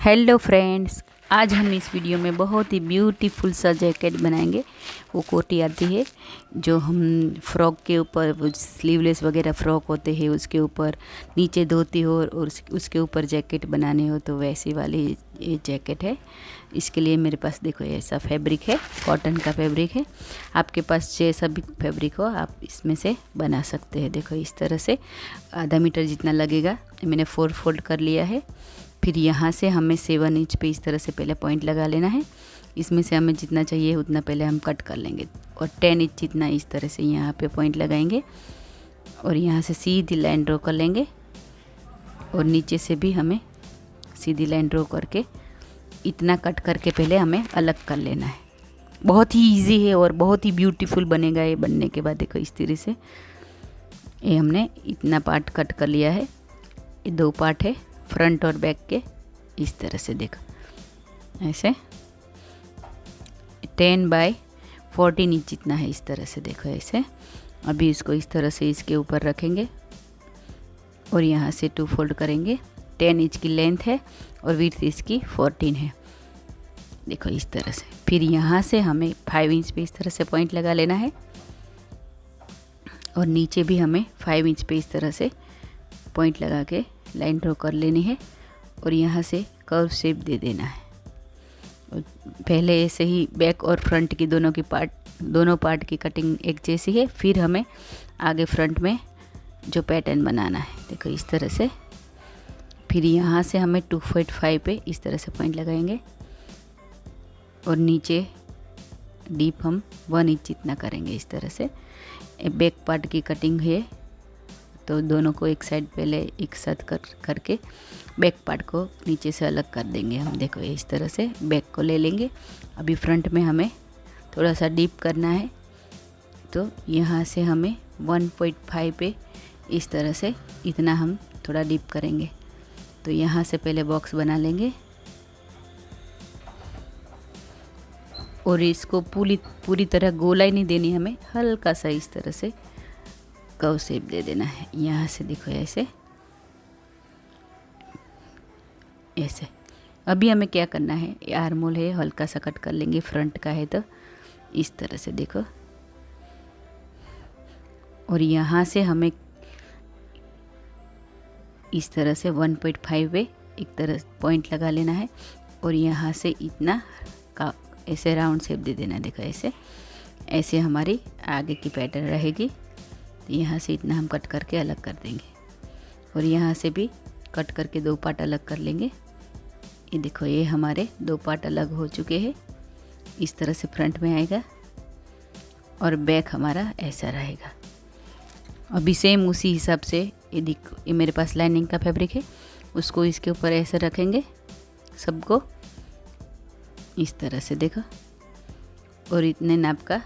Hello friends, आज हम इस वीडियो में बहुत ही ब्यूटीफुल सा जैकेट बनाएंगे। वो कोटी आती है जो हम फ्रॉक के ऊपर, वो स्लीवलेस वगैरह फ्रॉक होते हैं उसके ऊपर नीचे धोती हो और उसके ऊपर जैकेट बनाने हो, तो वैसी वाली ये जैकेट है। इसके लिए मेरे पास देखो ऐसा फैब्रिक है, कॉटन का फैब्रिक है। आपके पास जैसा भी फैब्रिक हो आप इसमें से बना सकते हैं। देखो इस तरह से आधा मीटर जितना लगेगा, मैंने 4 फोल्ड कर लिया है। फिर यहाँ से हमें 7 इंच पे इस तरह से पहले पॉइंट लगा लेना है। इसमें से हमें जितना चाहिए उतना पहले हम कट कर लेंगे और 10 इंच जितना इस तरह से यहाँ पे पॉइंट लगाएंगे और यहाँ से सीधी लाइन ड्रॉ कर लेंगे और नीचे से भी हमें सीधी लाइन ड्रॉ करके इतना कट करके पहले हमें अलग कर लेना है। बहुत ही इजी है और बहुत ही ब्यूटीफुल बनेगा ये। बनने के बाद देखो इस तरह से ये हमने इतना पार्ट कट कर लिया है। ये 2 पार्ट है, फ्रंट और बैक के। इस तरह से देखो ऐसे 10 बाय 14 इंच जितना है, इस तरह से देखो ऐसे। अभी इसको इस तरह से इसके ऊपर रखेंगे और यहाँ से 2 फोल्ड करेंगे। 10 इंच की लेंथ है और विड्थ इसकी 14 है। देखो इस तरह से। फिर यहाँ से हमें 5 इंच पे इस तरह से पॉइंट लगा लेना है और नीचे भी हमें 5 इंच पे इस तरह से पॉइंट लगा के लाइन ड्रॉ कर लेनी है और यहाँ से कर्व शेप दे देना है। और पहले ऐसे ही बैक और फ्रंट की दोनों पार्ट की कटिंग एक जैसी है। फिर हमें आगे फ्रंट में जो पैटर्न बनाना है देखो इस तरह से। फिर यहाँ से हमें 2.5 पे इस तरह से पॉइंट लगाएंगे और नीचे डीप हम 1 इंच जितना करेंगे इस तरह से। बैक पार्ट की कटिंग है तो दोनों को एक साइड पहले एक साथ करके बैक पार्ट को नीचे से अलग कर देंगे हम। देखो इस तरह से बैक को ले लेंगे। अभी फ्रंट में हमें थोड़ा सा डीप करना है तो यहाँ से हमें 1.5 पे इस तरह से इतना हम थोड़ा डीप करेंगे। तो यहाँ से पहले बॉक्स बना लेंगे और इसको पूरी तरह गोलाई नहीं देनी, हमें हल्का सा इस तरह से कर्व शेप दे देना है। यहाँ से देखो ऐसे ऐसे। अभी हमें क्या करना है, आर्म होल है हल्का सा कट कर लेंगे, फ्रंट का है तो इस तरह से देखो। और यहाँ से हमें इस तरह से 1.5 पे एक तरह पॉइंट लगा लेना है और यहाँ से इतना का ऐसे राउंड शेप दे देना। देखो ऐसे ऐसे हमारी आगे की पैटर्न रहेगी। यहाँ से इतना हम कट करके अलग कर देंगे और यहाँ से भी कट करके 2 पार्ट अलग कर लेंगे। ये देखो ये हमारे 2 पार्ट अलग हो चुके हैं। इस तरह से फ्रंट में आएगा और बैक हमारा ऐसा रहेगा। अभी सेम उसी हिसाब से ये देखो, ये मेरे पास लाइनिंग का फैब्रिक है, उसको इसके ऊपर ऐसे रखेंगे सबको इस तरह से देखो। और इतने नाप का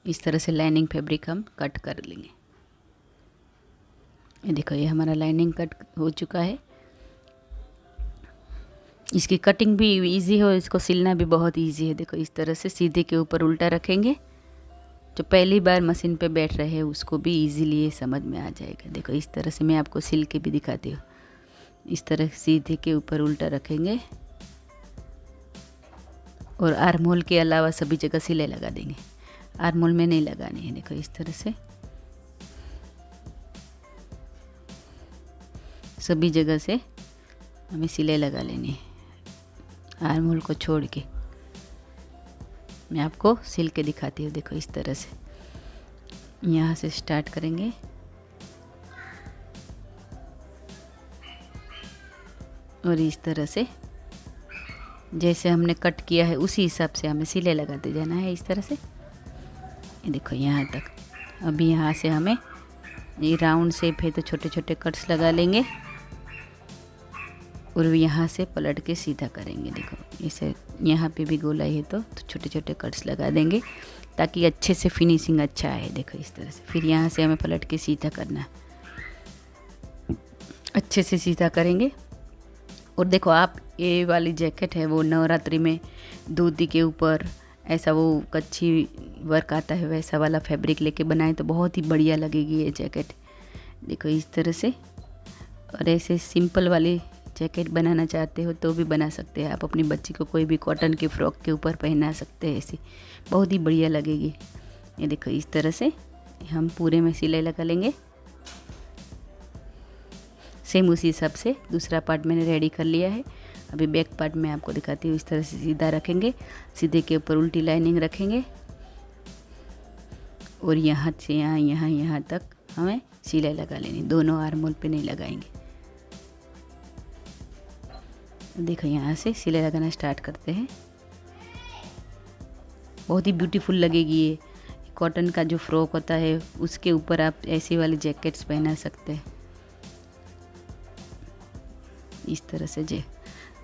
इस तरह से लाइनिंग फैब्रिक हम कट कर लेंगे। ये देखो ये हमारा लाइनिंग कट हो चुका है। इसकी कटिंग भी इजी है और इसको सिलना भी बहुत इजी है। देखो इस तरह से सीधे के ऊपर उल्टा रखेंगे। जो पहली बार मशीन पे बैठ रहे हैं उसको भी इजीली ये समझ में आ जाएगा। देखो इस तरह से मैं आपको सिल के भी दिखाती हूँ। इस तरह सीधे के ऊपर उल्टा रखेंगे और आर्म होल के अलावा सभी जगह सिले लगा देंगे। आर्म होल में नहीं लगानी है। देखो इस तरह से सभी जगह से हमें सिलाई लगा लेनी है। आर्म होल को छोड़ के मैं आपको सिल के दिखाती हूँ। देखो इस तरह से यहाँ से स्टार्ट करेंगे और इस तरह से जैसे हमने कट किया है उसी हिसाब से हमें सिलाई लगाते जाना है इस तरह से। ये देखो यहाँ तक। अभी यहाँ से हमें ये राउंड शेप है तो छोटे छोटे कट्स लगा लेंगे और यहाँ से पलट के सीधा करेंगे। देखो इसे यहाँ पे भी गोलाई है तो छोटे छोटे कट्स लगा देंगे ताकि अच्छे से फिनिशिंग अच्छा आए। देखो इस तरह से। फिर यहाँ से हमें पलट के सीधा करना है, अच्छे से सीधा करेंगे। और देखो आप ये वाली जैकेट है वो नवरात्रि में धोती के ऊपर ऐसा वो कच्ची वर्क आता है वैसा वाला फैब्रिक लेके बनाए तो बहुत ही बढ़िया लगेगी ये जैकेट। देखो इस तरह से। और ऐसे सिंपल वाली जैकेट बनाना चाहते हो तो भी बना सकते हैं आप। अपनी बच्ची को कोई भी कॉटन के फ्रॉक के ऊपर पहना सकते हैं, ऐसी बहुत ही बढ़िया लगेगी। ये देखो इस तरह से हम पूरे में सिलाई लगा लेंगे। सेम उसी हिसाब से दूसरा पार्ट मैंने रेडी कर लिया है। अभी बैक पार्ट में आपको दिखाती हूँ। इस तरह से सीधा रखेंगे, सीधे के ऊपर उल्टी लाइनिंग रखेंगे और यहाँ से यहाँ तक हमें सिलाई लगा लेनी। दोनों आर्म होल पे नहीं लगाएंगे। देखो यहाँ से सिलाई लगाना स्टार्ट करते हैं। बहुत ही ब्यूटीफुल लगेगी ये। कॉटन का जो फ्रॉक होता है उसके ऊपर आप ऐसी वाली जैकेट्स पहना सकते हैं इस तरह से।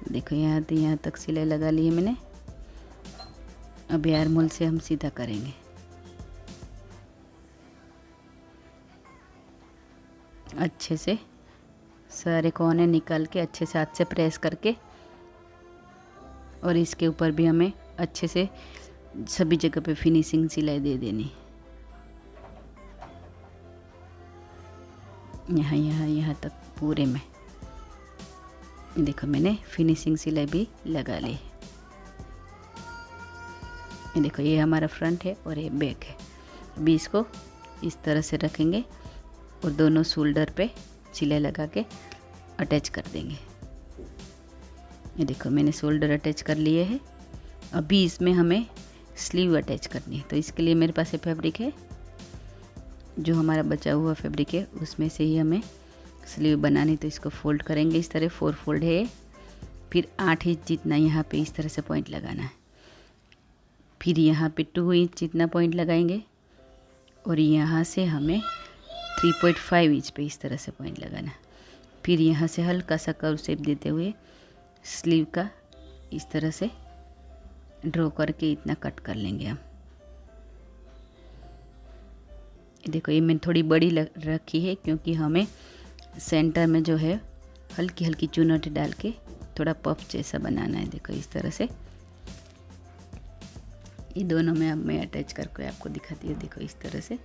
देखो यहाँ तक सिलाई लगा ली है मैंने। अभी आर्म होल से हम सीधा करेंगे। अच्छे से सारे कोने निकाल के अच्छे से हाथ से प्रेस करके, और इसके ऊपर भी हमें अच्छे से सभी जगह पे फिनिशिंग सिलाई दे देनी। यहाँ तक पूरे में। देखो मैंने फिनिशिंग सिलाई भी लगा ली। ये देखो ये हमारा फ्रंट है और ये बैक है। अभी इसको इस तरह से रखेंगे और दोनों शोल्डर पे सिलाई लगा के अटैच कर देंगे। ये देखो मैंने शोल्डर अटैच कर लिए है। अभी इसमें हमें स्लीव अटैच करनी है, तो इसके लिए मेरे पास ये फैब्रिक है, जो हमारा बचा हुआ फैब्रिक है उसमें से ही हमें स्लीव बनानी। तो इसको फोल्ड करेंगे इस तरह, 4 फोल्ड है। फिर 8 इंच जितना यहाँ पे इस तरह से पॉइंट लगाना है। फिर यहाँ पे 2 इंच जितना पॉइंट लगाएंगे और यहाँ से हमें 3.5 इंच पे इस तरह से पॉइंट लगाना। फिर यहाँ से हल्का सा कर्व शेप देते हुए स्लीव का इस तरह से ड्रॉ करके इतना कट कर लेंगे हम। देखो ये मैंने थोड़ी बड़ी रखी है क्योंकि हमें सेंटर में जो है हल्की हल्की चुनौती डाल के थोड़ा पफ जैसा बनाना है। देखो इस तरह से ये दोनों में अब मैं अटैच करके आपको दिखाती हूँ। देखो इस तरह से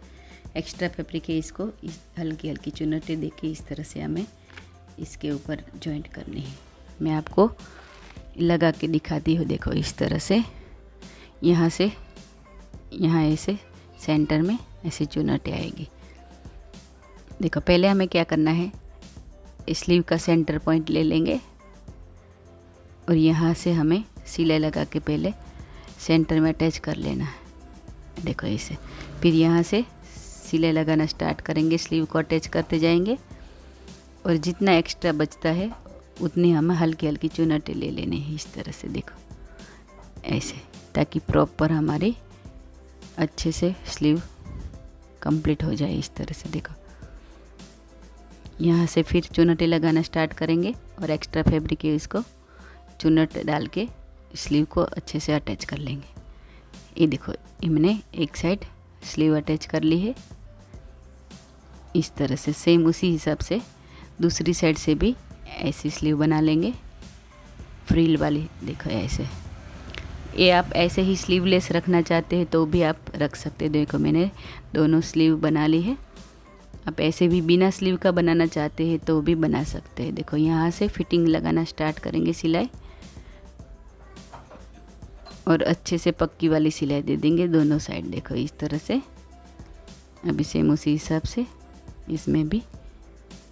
एक्स्ट्रा फैब्रिक है, इसको इस हल्की हल्की चुनौती देके इस तरह से हमें इसके ऊपर जॉइंट करनी है। मैं आपको लगा के दिखाती हूँ। देखो इस तरह से यहाँ से यहाँ ऐसे सेंटर में ऐसे चुनौती आएगी। देखो पहले हमें क्या करना है, स्लीव का सेंटर पॉइंट ले लेंगे और यहाँ से हमें सिलाई लगा के पहले सेंटर में अटैच कर लेना है। देखो ऐसे। फिर यहाँ से सिलाई लगाना स्टार्ट करेंगे, स्लीव को अटैच करते जाएंगे और जितना एक्स्ट्रा बचता है उतनी हमें हल्की हल्की चुनौती ले लेनी है इस तरह से। देखो ऐसे, ताकि प्रॉपर हमारी अच्छे से स्लीव कंप्लीट हो जाए इस तरह से। देखो यहाँ से फिर चुनौती लगाना स्टार्ट करेंगे और एक्स्ट्रा फैब्रिक है इसको चुनौती डाल के स्लीव को अच्छे से अटैच कर लेंगे। ये देखो ये मैंने एक साइड स्लीव अटैच कर ली है इस तरह से। सेम उसी हिसाब से दूसरी साइड से भी ऐसी स्लीव बना लेंगे फ्रिल वाली। देखो ऐसे। ये आप ऐसे ही स्लीवलेस रखना चाहते हैं तो भी आप रख सकते हैं। देखो मैंने दोनों स्लीव बना ली है। आप ऐसे भी बिना स्लीव का बनाना चाहते हैं तो भी बना सकते हैं। देखो यहाँ से फिटिंग लगाना स्टार्ट करेंगे सिलाई और अच्छे से पक्की वाली सिलाई दे देंगे दोनों साइड। देखो इस तरह से। अभी सेम उसी हिसाब से इसमें भी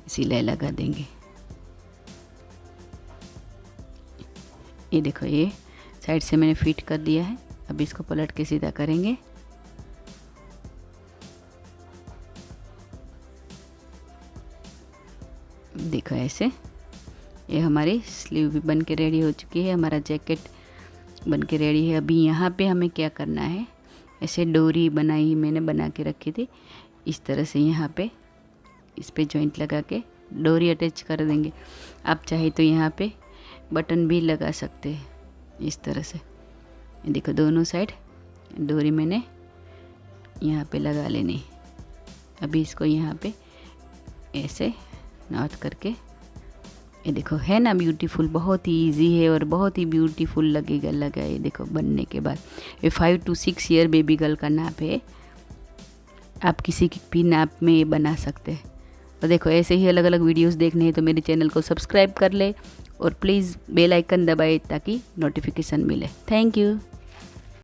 सिलाई लगा देंगे। ये देखो ये साइड से मैंने फिट कर दिया है। अब इसको पलट के सीधा करेंगे। देखो ऐसे। ये हमारी स्लीव भी बन के रेडी हो चुकी है, हमारा जैकेट बन के रेडी है। अभी यहाँ पे हमें क्या करना है, ऐसे डोरी बनाई मैंने बना के रखी थी इस तरह से। यहाँ पे इस पे जॉइंट लगा के डोरी अटैच कर देंगे। आप चाहे तो यहाँ पे बटन भी लगा सकते हैं इस तरह से। देखो दोनों साइड डोरी मैंने यहाँ पे लगा लेनी। अभी इसको यहाँ पे ऐसे नॉट करके, ये देखो है ना ब्यूटीफुल। बहुत ही इजी है और बहुत ही ब्यूटीफुल लगा ये देखो बनने के बाद। ये 5 to 6 ईयर बेबी गर्ल का नाप है। आप किसी भी नाप में ये बना सकते हैं। और देखो ऐसे ही अलग अलग वीडियोस देखने हैं तो मेरे चैनल को सब्सक्राइब कर ले और प्लीज़ बेल आइकन दबाएं ताकि नोटिफिकेशन मिले। Thank you.